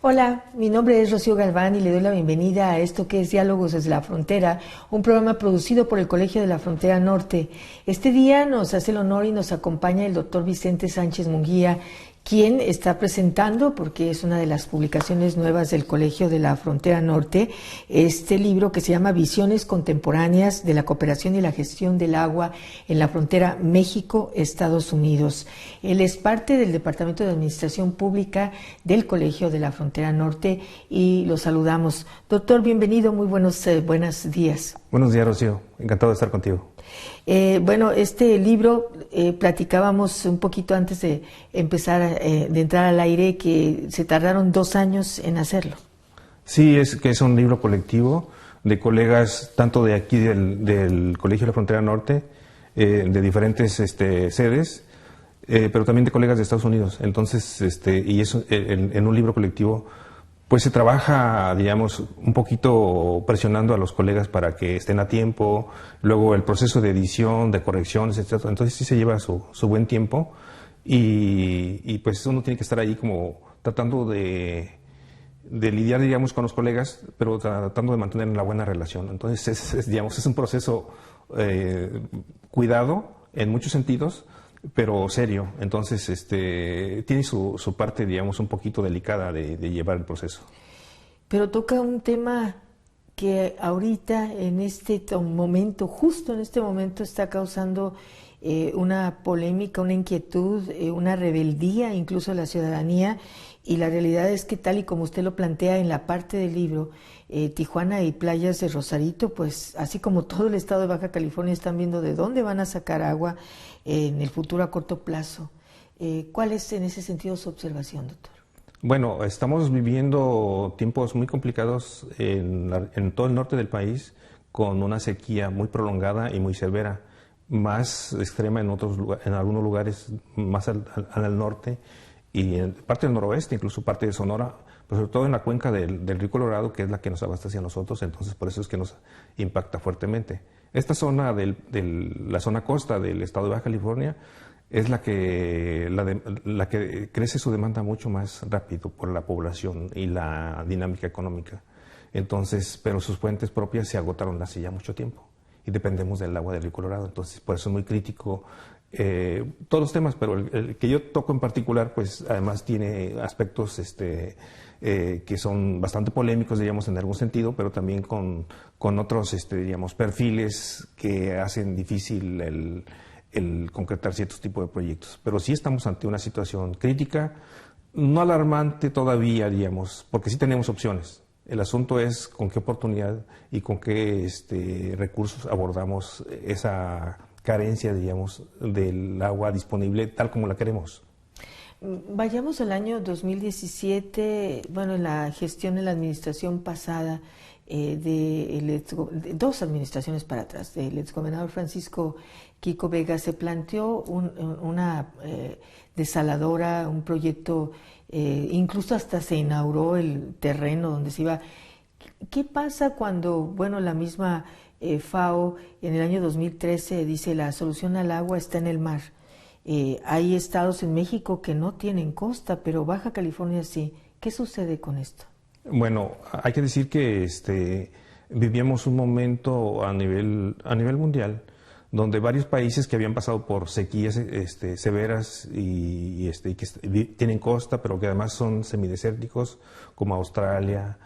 Hola, mi nombre es Rocío Galván y le doy la bienvenida a esto que es Diálogos desde la Frontera, un programa producido por el Colegio de la Frontera Norte. Este día nos hace el honor y nos acompaña el doctor Vicente Sánchez Munguía, quien está presentando, porque es una de las publicaciones nuevas del Colegio de la Frontera Norte, este libro que se llama Visiones Contemporáneas de la Cooperación y la Gestión del Agua en la Frontera México-Estados Unidos. Él es parte del Departamento de Administración Pública del Colegio de la Frontera Norte y lo saludamos. Doctor, bienvenido, muy buenos días. Buenos días, Rocío. Encantado de estar contigo. Bueno, este libro, platicábamos un poquito antes de empezar, de entrar al aire, que se tardaron 2 años en hacerlo. Sí, es un libro colectivo de colegas, tanto de aquí del Colegio de la Frontera Norte, de diferentes sedes, pero también de colegas de Estados Unidos. Entonces, y eso, en un libro colectivo, pues se trabaja, digamos, un poquito presionando a los colegas para que estén a tiempo, luego el proceso de edición, de correcciones, etc. Entonces sí se lleva su buen tiempo y pues uno tiene que estar ahí como tratando de lidiar, digamos, con los colegas, pero tratando de mantener una buena relación. Entonces, digamos, es un proceso cuidado en muchos sentidos, pero serio. Entonces, tiene su parte, digamos, un poquito delicada de llevar el proceso. Pero toca un tema que ahorita, en este momento, justo en este momento, está causando una polémica, una inquietud, una rebeldía incluso de la ciudadanía, y la realidad es que, tal y como usted lo plantea en la parte del libro, Tijuana y playas de Rosarito, pues así como todo el estado de Baja California, están viendo de dónde van a sacar agua en el futuro a corto plazo. ¿Cuál es en ese sentido su observación, doctor? Bueno, estamos viviendo tiempos muy complicados en todo el norte del país, con una sequía muy prolongada y muy severa, más extrema en algunos lugares más al norte y en parte del noroeste, incluso parte de Sonora, pero sobre todo en la cuenca del Río Colorado, que es la que nos abastece a nosotros. Entonces por eso es que nos impacta fuertemente. Esta zona la zona costa del estado de Baja California es la que crece su demanda mucho más rápido por la población y la dinámica económica. Entonces, pero sus fuentes propias se agotaron hace ya mucho tiempo y dependemos del agua del Río Colorado. Entonces, por eso es muy crítico todos los temas, pero el que yo toco en particular, pues además tiene aspectos que son bastante polémicos, digamos, en algún sentido, pero también con otros, digamos, perfiles que hacen difícil el concretar ciertos tipos de proyectos. Pero sí estamos ante una situación crítica, no alarmante todavía, digamos, porque sí tenemos opciones. El asunto es con qué oportunidad y con qué recursos abordamos esa carencia, digamos, del agua disponible tal como la queremos. Vayamos al año 2017, bueno, en la gestión, en la administración pasada, de 2 administraciones para atrás, del exgobernador Francisco Quico Vega, se planteó una desaladora, un proyecto, incluso hasta se inauguró el terreno donde se iba. ¿Qué pasa cuando, bueno, la misma FAO en el año 2013 dice la solución al agua está en el mar? Hay estados en México que no tienen costa, pero Baja California sí. ¿Qué sucede con esto? Bueno, hay que decir que vivíamos un momento a nivel mundial donde varios países que habían pasado por sequías severas y que tienen costa, pero que además son semidesérticos, como Australia,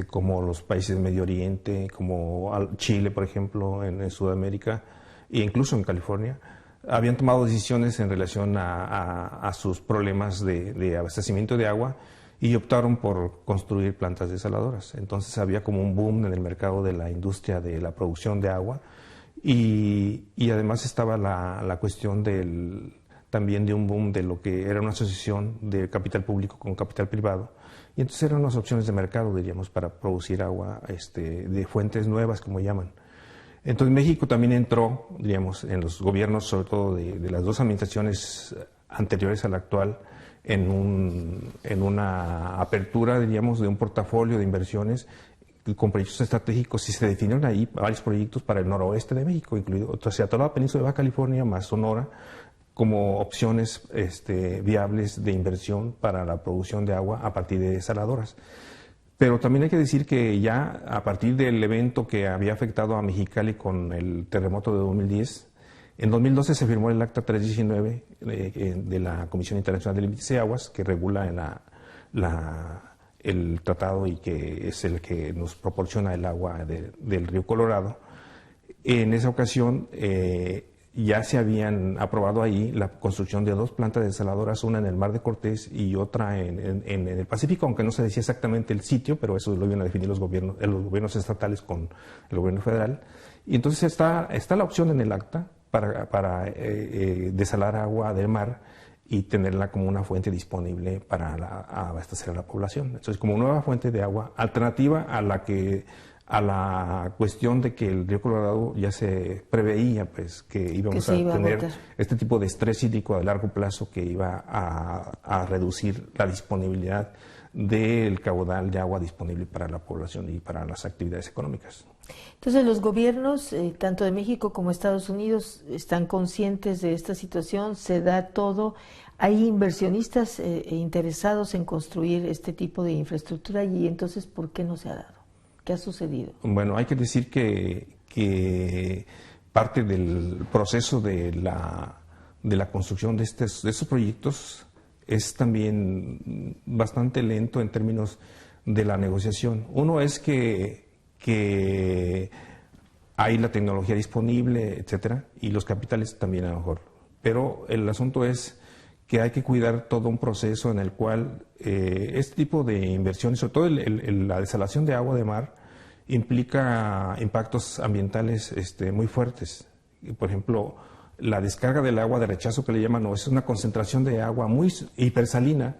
como los países del Medio Oriente, como Chile, por ejemplo, en Sudamérica, e incluso en California, habían tomado decisiones en relación a sus problemas de abastecimiento de agua y optaron por construir plantas desaladoras. Entonces había como un boom en el mercado de la industria de la producción de agua y además estaba la cuestión también de un boom de lo que era una asociación de capital público con capital privado. Y entonces eran unas opciones de mercado, diríamos, para producir agua de fuentes nuevas, como llaman. Entonces México también entró, digamos, en los gobiernos, sobre todo de las 2 administraciones anteriores a la actual, en una apertura, diríamos, de un portafolio de inversiones con proyectos estratégicos, y se definieron ahí varios proyectos para el noroeste de México, incluido, o sea, toda la península de Baja California, más Sonora, como opciones viables de inversión para la producción de agua a partir de desaladoras. Pero también hay que decir que ya a partir del evento que había afectado a Mexicali con el terremoto de 2010, en 2012 se firmó el Acta 319 de la Comisión Internacional de Límites de Aguas, que regula el tratado y que es el que nos proporciona el agua del río Colorado. En esa ocasión ya se habían aprobado ahí la construcción de 2 plantas desaladoras, una en el Mar de Cortés y otra en el Pacífico, aunque no se decía exactamente el sitio, pero eso lo iban a definir los gobiernos estatales con el gobierno federal. Y entonces está la opción en el acta para desalar agua del mar y tenerla como una fuente disponible para abastecer a la población. Entonces, como nueva fuente de agua alternativa a la cuestión de que el río Colorado ya se preveía pues que íbamos a tener este tipo de estrés hídrico a largo plazo que iba a reducir la disponibilidad del caudal de agua disponible para la población y para las actividades económicas. Entonces los gobiernos, tanto de México como Estados Unidos, están conscientes de esta situación, se da todo, hay inversionistas interesados en construir este tipo de infraestructura y entonces ¿por qué no se ha dado? ¿Qué ha sucedido? Bueno, hay que decir que parte del proceso de la construcción de estos proyectos es también bastante lento en términos de la negociación. Uno es que hay la tecnología disponible, etcétera, y los capitales también a lo mejor. Pero el asunto es que hay que cuidar todo un proceso en el cual este tipo de inversiones, sobre todo la desalación de agua de mar, implica impactos ambientales muy fuertes. Por ejemplo, la descarga del agua de rechazo que le llaman, es una concentración de agua muy hipersalina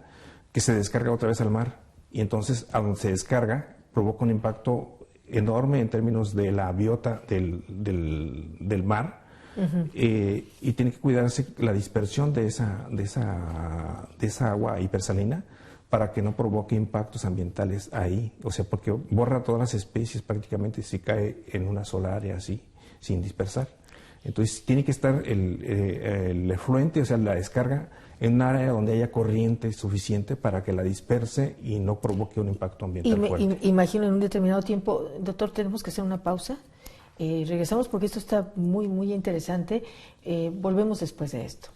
que se descarga otra vez al mar. Y entonces, a donde se descarga, provoca un impacto enorme en términos de la biota del mar. Uh-huh. Y tiene que cuidarse la dispersión de esa agua hipersalina para que no provoque impactos ambientales ahí, o sea, porque borra todas las especies prácticamente si cae en una sola área así, sin dispersar. Entonces tiene que estar el efluente, o sea, la descarga, en un área donde haya corriente suficiente para que la disperse y no provoque un impacto ambiental fuerte. Imagino en un determinado tiempo, doctor, tenemos que hacer una pausa. Regresamos porque esto está muy, muy interesante. Volvemos después de esto.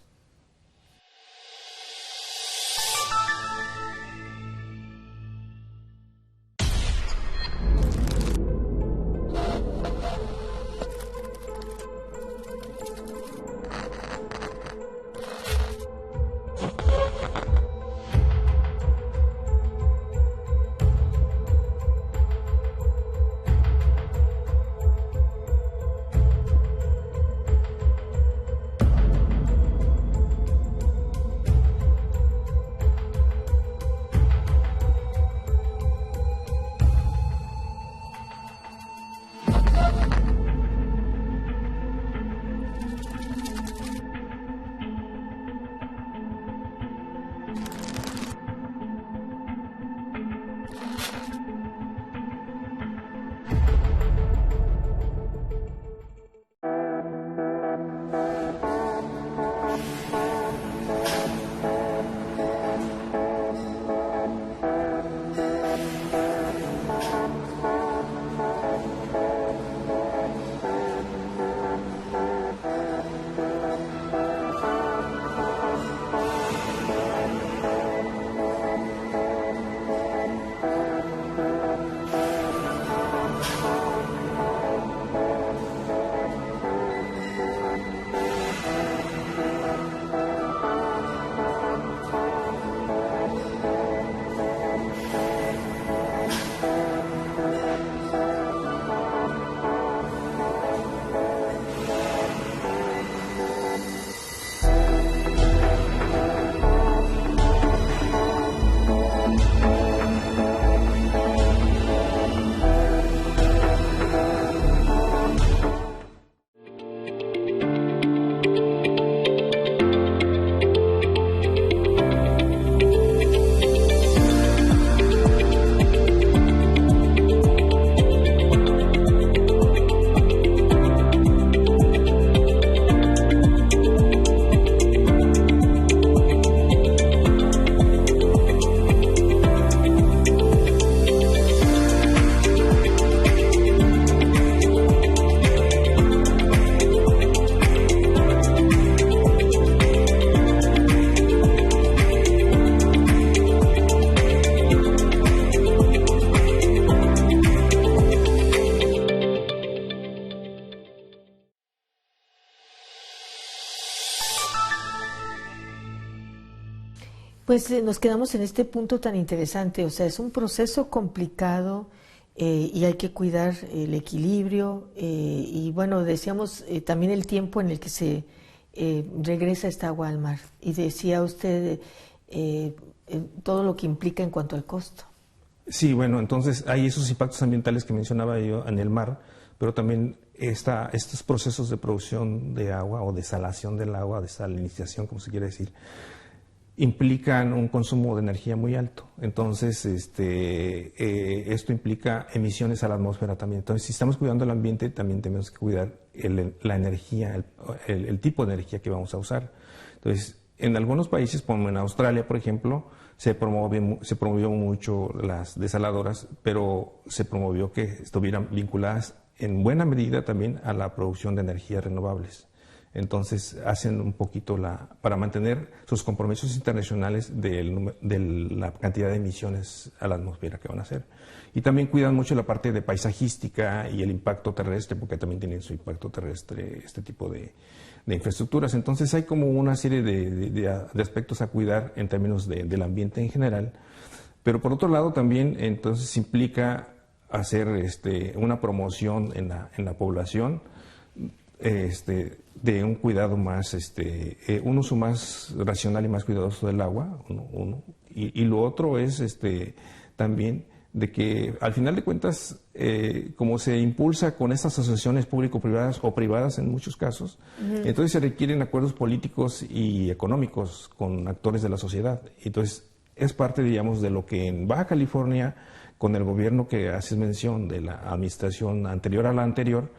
Pues nos quedamos en este punto tan interesante, o sea, es un proceso complicado y hay que cuidar el equilibrio y bueno, decíamos también el tiempo en el que se regresa esta agua al mar y decía usted todo lo que implica en cuanto al costo. Sí, bueno, entonces hay esos impactos ambientales que mencionaba yo en el mar, pero también estos procesos de producción de agua o desalación del agua, desalinización, como se quiere decir, implican un consumo de energía muy alto. Entonces, esto implica emisiones a la atmósfera también. Entonces, si estamos cuidando el ambiente, también tenemos que cuidar la energía, el tipo de energía que vamos a usar. Entonces, en algunos países, como en Australia, por ejemplo, se promovió mucho las desaladoras, pero se promovió que estuvieran vinculadas en buena medida también a la producción de energías renovables. Entonces hacen un poquito para mantener sus compromisos internacionales de la cantidad de emisiones a la atmósfera que van a hacer. Y también cuidan mucho la parte de paisajística y el impacto terrestre, porque también tienen su impacto terrestre este tipo de infraestructuras. Entonces hay como una serie de aspectos a cuidar en términos del ambiente en general. Pero por otro lado también entonces implica hacer una promoción en la población de un cuidado más, un uso más racional y más cuidadoso del agua, y lo otro es también de que al final de cuentas, como se impulsa con estas asociaciones público-privadas o privadas en muchos casos, entonces se requieren acuerdos políticos y económicos con actores de la sociedad. Entonces es parte, digamos, de lo que en Baja California, con el gobierno que haces mención de la administración anterior a la anterior,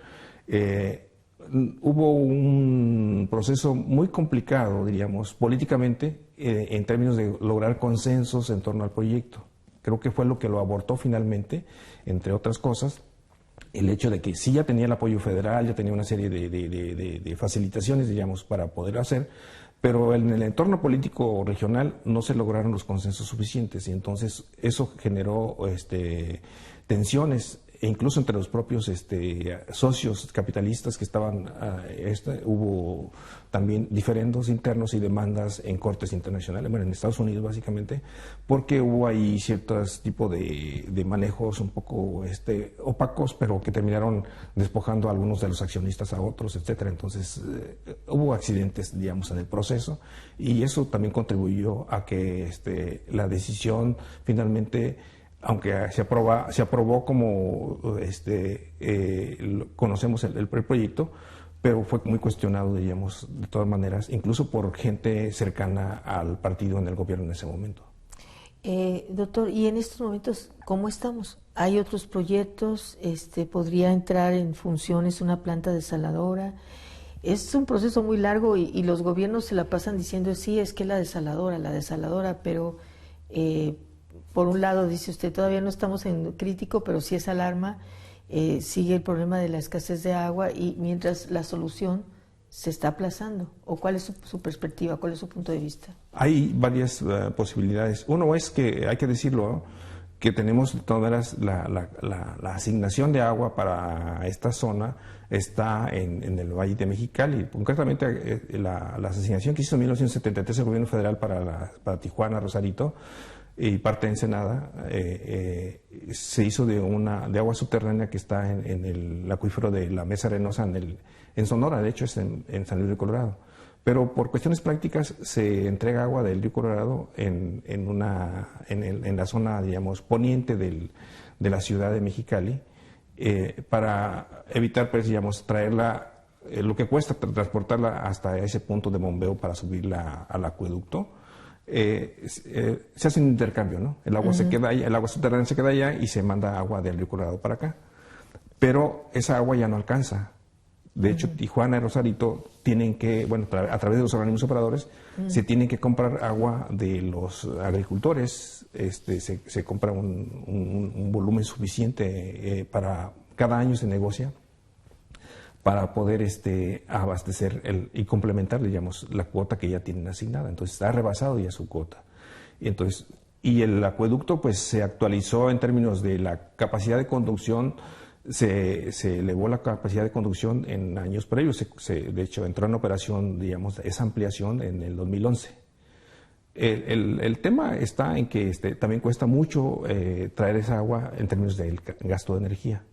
hubo un proceso muy complicado, diríamos, políticamente, en términos de lograr consensos en torno al proyecto. Creo que fue lo que lo abortó finalmente, entre otras cosas, el hecho de que sí ya tenía el apoyo federal, ya tenía una serie de facilitaciones, digamos, para poder hacer, pero en el entorno político regional no se lograron los consensos suficientes y entonces eso generó tensiones e incluso entre los propios socios capitalistas que estaban, hubo también diferendos internos y demandas en cortes internacionales, bueno, en Estados Unidos básicamente, porque hubo ahí ciertos tipos de manejos un poco opacos, pero que terminaron despojando a algunos de los accionistas a otros, etcétera. Entonces hubo accidentes, digamos, en el proceso y eso también contribuyó a que la decisión finalmente, aunque se aprobó como conocemos el proyecto, pero fue muy cuestionado, diríamos, de todas maneras, incluso por gente cercana al partido en el gobierno en ese momento. Doctor, y en estos momentos, ¿cómo estamos? ¿Hay otros proyectos? ¿Podría entrar en funciones una planta desaladora? Es un proceso muy largo y los gobiernos se la pasan diciendo, sí, es que la desaladora, pero por un lado, dice usted, todavía no estamos en crítico, pero sí es alarma, sigue el problema de la escasez de agua y mientras la solución se está aplazando. ¿O cuál es su perspectiva, cuál es su punto de vista? Hay varias posibilidades. Uno es que, hay que decirlo, ¿no?, que tenemos de todas maneras la asignación de agua para esta zona está en el Valle de Mexicali. Concretamente, la asignación que hizo en 1973 el gobierno federal para Tijuana, Rosarito y parte de Ensenada, se hizo de agua subterránea que está en el acuífero de la Mesa Arenosa en Sonora, de hecho es en San Luis de Colorado. Pero por cuestiones prácticas se entrega agua del río Colorado en la zona, digamos, poniente de la ciudad de Mexicali, para evitar, pues, digamos, traerla, lo que cuesta transportarla hasta ese punto de bombeo para subirla al acueducto. Se hace un intercambio, ¿no? El agua se queda allá, el agua subterránea se queda allá y se manda agua del río Colorado para acá. Pero esa agua ya no alcanza. De hecho, Tijuana y Rosarito tienen que, bueno, a través de los organismos operadores, se tienen que comprar agua de los agricultores. Se compra un volumen suficiente para cada año se negocia para poder abastecer y complementar, digamos, la cuota que ya tienen asignada. Entonces, ha rebasado ya su cuota. Y el acueducto, pues, se actualizó en términos de la capacidad de conducción. Se elevó la capacidad de conducción en años previos. De hecho, entró en operación, digamos, esa ampliación en el 2011. El tema está en que también cuesta mucho traer esa agua en términos del gasto de energía.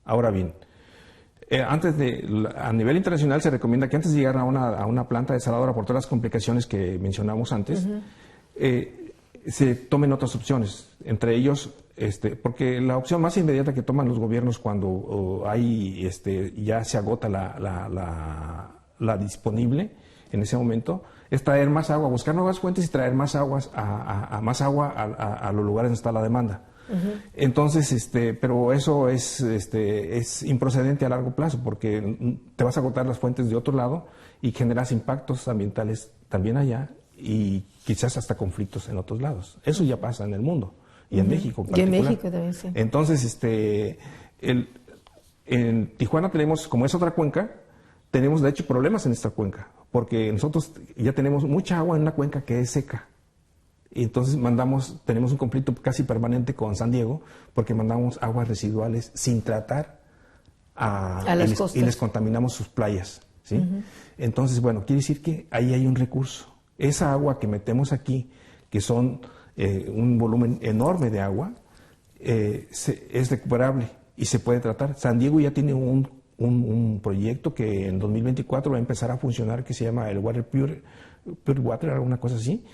Ahora bien, a nivel internacional se recomienda que antes de llegar a una planta desaladora, por todas las complicaciones que mencionamos antes, se tomen otras opciones, entre ellos, porque la opción más inmediata que toman los gobiernos cuando ya se agota la disponible en ese momento, es traer más agua, buscar nuevas fuentes y traer más aguas más agua a los lugares donde está la demanda. Entonces, pero eso es improcedente a largo plazo, porque te vas a agotar las fuentes de otro lado y generas impactos ambientales también allá y quizás hasta conflictos en otros lados. Eso ya pasa en el mundo y en México en particular. Y en México también, sí. Entonces, en Tijuana tenemos, como es otra cuenca, tenemos de hecho problemas en esta cuenca, porque nosotros ya tenemos mucha agua en una cuenca que es seca. Y entonces tenemos un conflicto casi permanente con San Diego, porque mandamos aguas residuales sin tratar a las costas. Y les contaminamos sus playas, ¿sí? Entonces, bueno, quiere decir que ahí hay un recurso. Esa agua que metemos aquí, que son un volumen enorme de agua, es recuperable y se puede tratar. San Diego ya tiene un proyecto que en 2024 va a empezar a funcionar, que se llama el Pure Water, alguna cosa así.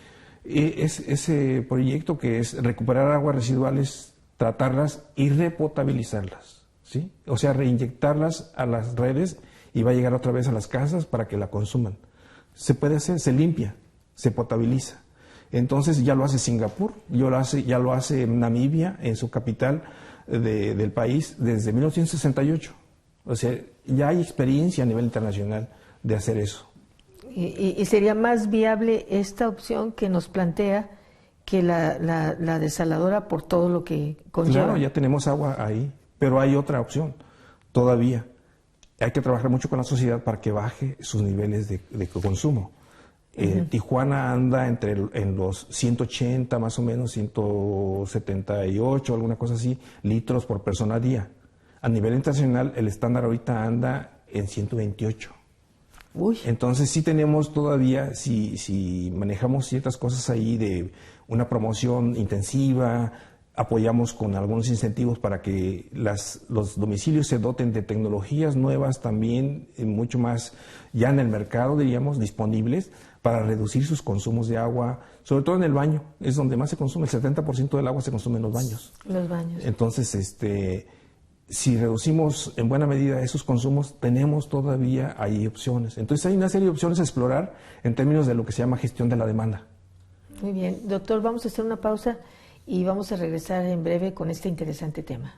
Es ese proyecto que es recuperar aguas residuales, tratarlas y repotabilizarlas, ¿sí? O sea, reinyectarlas a las redes y va a llegar otra vez a las casas para que la consuman. Se puede hacer, se limpia, se potabiliza. Entonces ya lo hace Singapur, ya lo hace Namibia, en su capital del país, desde 1968. O sea, ya hay experiencia a nivel internacional de hacer eso. Y sería más viable esta opción que nos plantea que la desaladora por todo lo que conlleva. Claro, ya tenemos agua ahí, pero hay otra opción todavía. Hay que trabajar mucho con la sociedad para que baje sus niveles de consumo. Tijuana anda en los 180, más o menos, 178, alguna cosa así, litros por persona a día. A nivel internacional, el estándar ahorita anda en 128. Uy. Entonces sí tenemos todavía, si manejamos ciertas cosas ahí de una promoción intensiva, apoyamos con algunos incentivos para que los domicilios se doten de tecnologías nuevas también, mucho más ya en el mercado, diríamos, disponibles para reducir sus consumos de agua, sobre todo en el baño, es donde más se consume, el 70% del agua se consume en los baños. Los baños. Entonces, si reducimos en buena medida esos consumos, tenemos todavía ahí opciones. Entonces hay una serie de opciones a explorar en términos de lo que se llama gestión de la demanda. Muy bien. Doctor, vamos a hacer una pausa y vamos a regresar en breve con este interesante tema.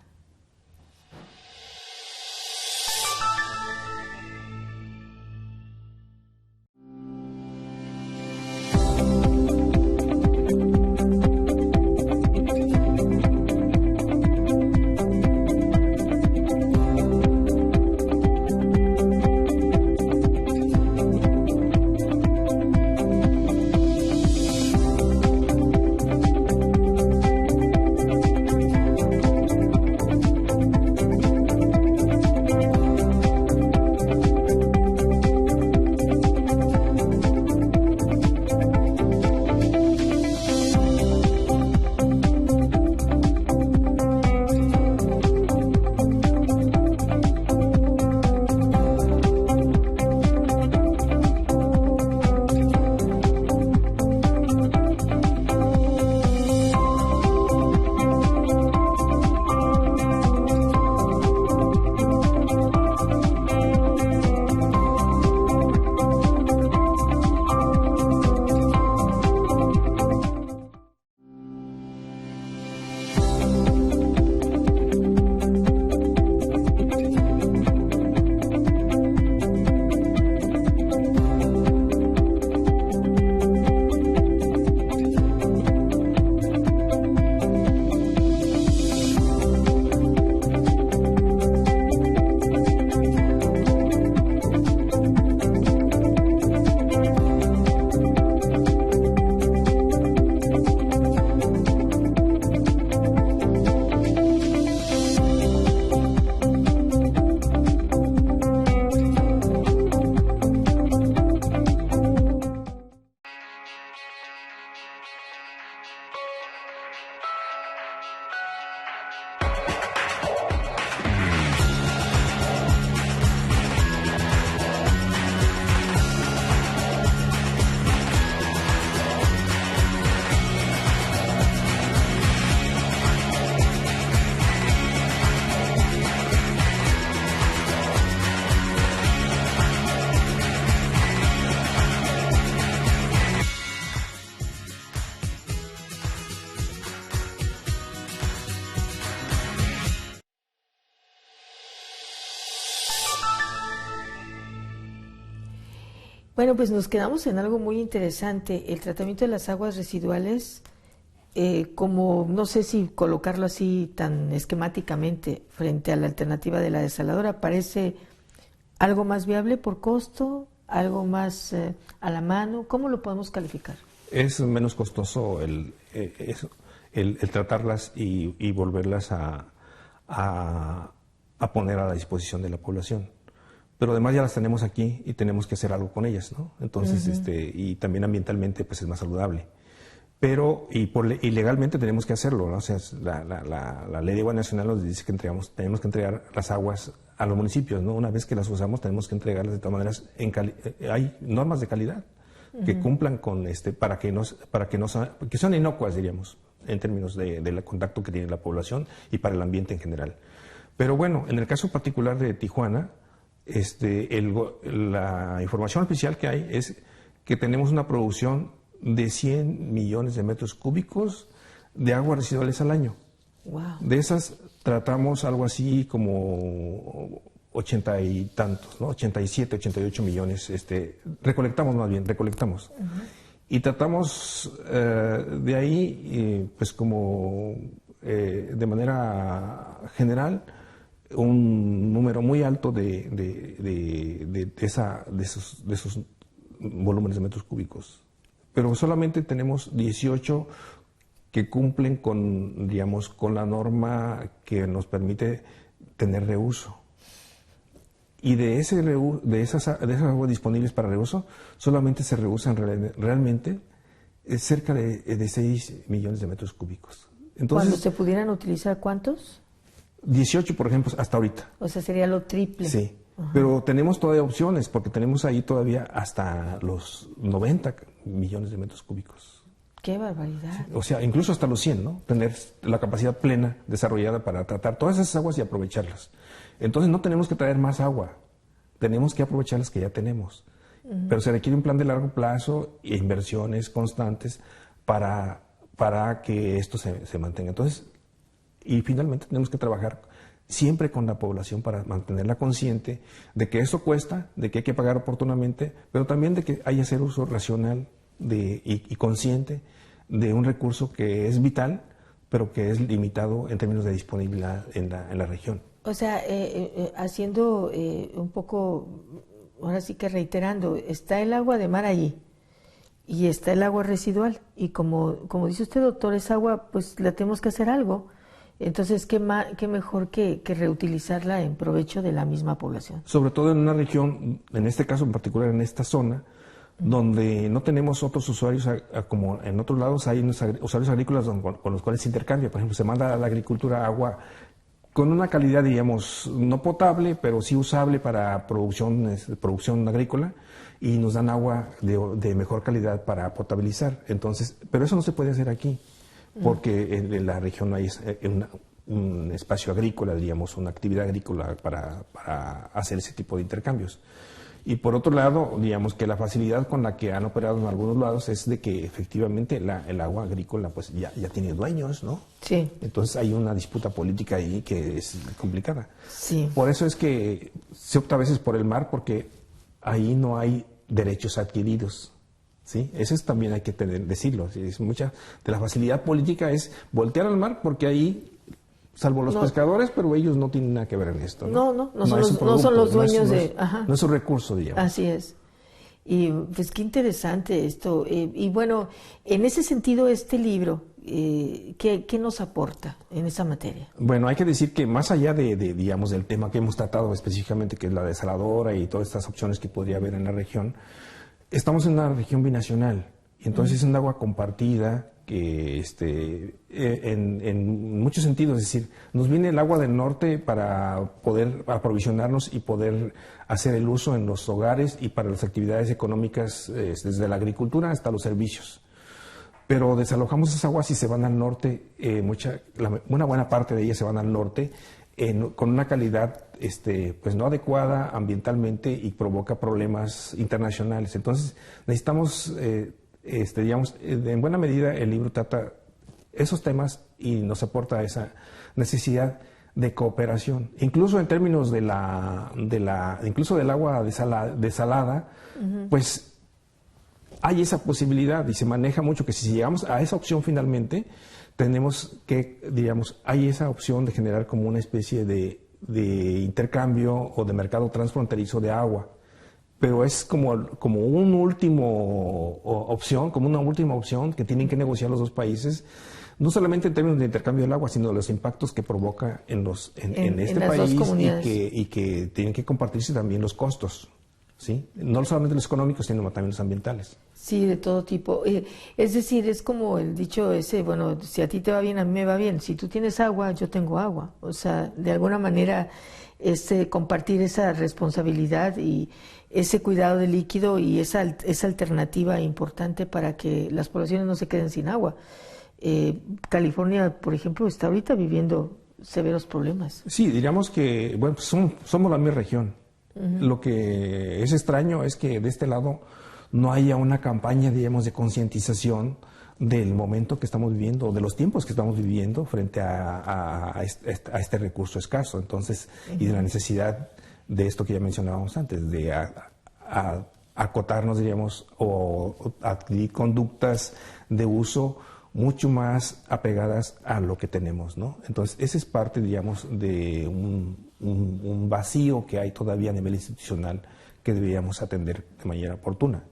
Bueno, pues nos quedamos en algo muy interesante, el tratamiento de las aguas residuales, como no sé si colocarlo así tan esquemáticamente frente a la alternativa de la desaladora, parece algo más viable por costo, algo más a la mano. ¿Cómo lo podemos calificar? Es menos costoso el tratarlas y volverlas a poner a la disposición de la población. Pero además ya las tenemos aquí y tenemos que hacer algo con ellas, ¿no? Entonces, y también ambientalmente pues es más saludable. Pero, y legalmente tenemos que hacerlo, ¿no? O sea, la Ley de Agua Nacional nos dice que tenemos que entregar las aguas a los municipios, ¿no? Una vez que las usamos tenemos que entregarlas de todas maneras. Hay normas de calidad que cumplan con para que son inocuas, diríamos, en términos del contacto que tiene la población y para el ambiente en general. Pero bueno, en el caso particular de Tijuana, la información oficial que hay es que tenemos una producción de 100 millones de metros cúbicos de aguas residuales al año. Wow. De esas tratamos algo así como 80 y tantos, ¿no? 87, 88 millones. Recolectamos. Y tratamos de ahí, pues como de manera general, un número muy alto de esos volúmenes de metros cúbicos. Pero solamente tenemos 18 que cumplen con, digamos, con la norma que nos permite tener reuso. Y de esas aguas disponibles para reuso, solamente se reusan realmente cerca de 6 millones de metros cúbicos. Entonces, ¿cuándo se pudieran utilizar cuántos? 18, por ejemplo, hasta ahorita. O sea, sería lo triple. Sí, pero tenemos todavía opciones, porque tenemos ahí todavía hasta los 90 millones de metros cúbicos. ¡Qué barbaridad! O sea, incluso hasta los 100, ¿no? Tener la capacidad plena desarrollada para tratar todas esas aguas y aprovecharlas. Entonces no tenemos que traer más agua, tenemos que aprovechar las que ya tenemos. Pero se requiere un plan de largo plazo e inversiones constantes para que esto se mantenga. Entonces, y finalmente tenemos que trabajar siempre con la población para mantenerla consciente de que esto cuesta, de que hay que pagar oportunamente, pero también de que hay que hacer uso racional y consciente de un recurso que es vital, pero que es limitado en términos de disponibilidad en la región. O sea, haciendo un poco, ahora sí que reiterando, está el agua de mar allí y está el agua residual. Y como dice usted, doctor, esa agua pues la tenemos que hacer algo. Entonces, ¿qué mejor que reutilizarla en provecho de la misma población? Sobre todo en una región, en este caso en particular en esta zona, donde no tenemos otros usuarios, como en otros lados hay unos usuarios agrícolas con los cuales se intercambia. Por ejemplo, se manda a la agricultura agua con una calidad, digamos, no potable, pero sí usable para producción agrícola, y nos dan agua de mejor calidad para potabilizar. Entonces, pero eso no se puede hacer aquí, porque en la región no hay un espacio agrícola, digamos, una actividad agrícola para hacer ese tipo de intercambios. Y por otro lado, digamos que la facilidad con la que han operado en algunos lados es de que efectivamente el agua agrícola pues ya tiene dueños, ¿no? Sí. Entonces hay una disputa política ahí que es complicada. Sí. Por eso es que se opta a veces por el mar, porque ahí no hay derechos adquiridos, ¿sí? Eso también hay que decirlo. Es mucha de la facilidad política es voltear al mar, porque ahí, salvo los pescadores, pero ellos no tienen nada que ver en esto, ¿no? No son los dueños de... No es un recurso, digamos. Así es. Y pues qué interesante esto. Y bueno, en ese sentido, este libro, ¿qué nos aporta en esa materia? Bueno, hay que decir que más allá digamos, del tema que hemos tratado específicamente, que es la desaladora y todas estas opciones que podría haber en la región, estamos en una región binacional, y entonces es un agua compartida, que en muchos sentidos, es decir, nos viene el agua del norte para poder aprovisionarnos y poder hacer el uso en los hogares y para las actividades económicas, desde la agricultura hasta los servicios. Pero desalojamos esas aguas y se van al norte, una buena parte de ellas se van al norte, con una calidad pues no adecuada ambientalmente, y provoca problemas internacionales. Entonces necesitamos... digamos, en buena medida el libro trata esos temas y nos aporta esa necesidad de cooperación, incluso en términos incluso del agua desalada, pues hay esa posibilidad y se maneja mucho que si llegamos a esa opción finalmente, tenemos que, diríamos, hay esa opción de generar como una especie de intercambio o de mercado transfronterizo de agua. Pero es como un último opción, como una última opción que tienen que negociar los dos países, no solamente en términos de intercambio del agua, sino de los impactos que provoca en este país y que tienen que compartirse también los costos, ¿sí? No solamente los económicos, sino también los ambientales. Sí, de todo tipo. Es decir, es como el dicho ese, bueno, si a ti te va bien, a mí me va bien. Si tú tienes agua, yo tengo agua. O sea, de alguna manera, compartir esa responsabilidad y ese cuidado del líquido y esa alternativa importante para que las poblaciones no se queden sin agua. California, por ejemplo, está ahorita viviendo severos problemas. Sí, diríamos que, bueno, pues somos la misma región. Lo que es extraño es que de este lado no haya una campaña, digamos, de concientización del momento que estamos viviendo, o de los tiempos que estamos viviendo frente a este recurso escaso. Entonces, y de la necesidad de esto que ya mencionábamos antes, de acotarnos, diríamos, o adquirir conductas de uso mucho más apegadas a lo que tenemos, ¿no? Entonces, esa es parte, digamos, de un vacío que hay todavía a nivel institucional que deberíamos atender de manera oportuna.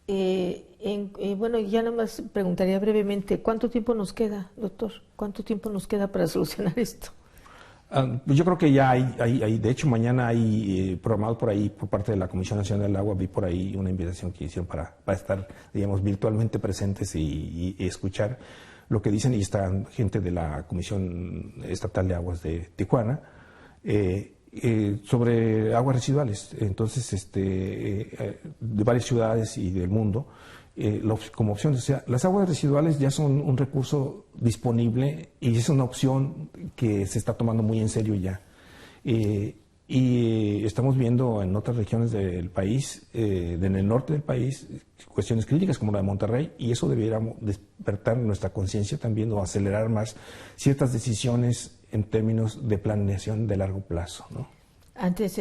Bueno, ya nada más preguntaría brevemente, ¿cuánto tiempo nos queda, doctor? ¿Cuánto tiempo nos queda para solucionar esto? Yo creo que ya hay, de hecho mañana hay programado por ahí, por parte de la Comisión Nacional del Agua, vi por ahí una invitación que hicieron para estar, digamos, virtualmente presentes y escuchar lo que dicen, y está gente de la Comisión Estatal de Aguas de Tijuana, sobre aguas residuales. Entonces, de varias ciudades y del mundo, como opción. O sea, las aguas residuales ya son un recurso disponible y es una opción que se está tomando muy en serio ya. Y estamos viendo en otras regiones del país, en el norte del país, cuestiones críticas como la de Monterrey, y eso debiera despertar nuestra conciencia también, o acelerar más ciertas decisiones en términos de planeación de largo plazo, ¿no? Antes,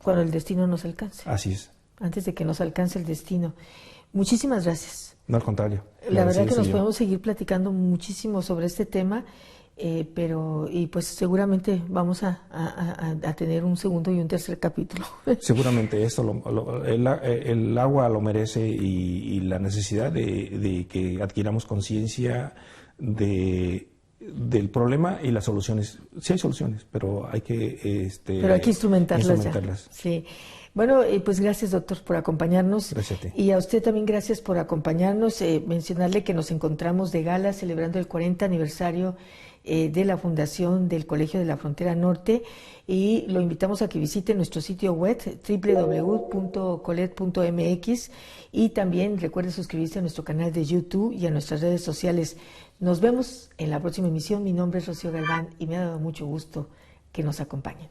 cuando el destino nos alcance. Así es. Antes de que nos alcance el destino. Muchísimas gracias. No, al contrario. La verdad que nos podemos seguir platicando muchísimo sobre este tema, pero pues seguramente vamos a tener un segundo y un tercer capítulo. Seguramente esto el agua lo merece, y la necesidad de que adquiramos conciencia del problema y las soluciones. Sí hay soluciones, pero hay que pero hay que instrumentarlas. Ya. Sí. Bueno, pues gracias, doctor, por acompañarnos. Gracias a ti. Y a usted también gracias por acompañarnos. Mencionarle que nos encontramos de gala celebrando el 40 aniversario de la fundación del Colegio de la Frontera Norte, y lo invitamos a que visite nuestro sitio web www.colet.mx, y también recuerde suscribirse a nuestro canal de YouTube y a nuestras redes sociales. Nos vemos en la próxima emisión. Mi nombre es Rocío Galván y me ha dado mucho gusto que nos acompañen.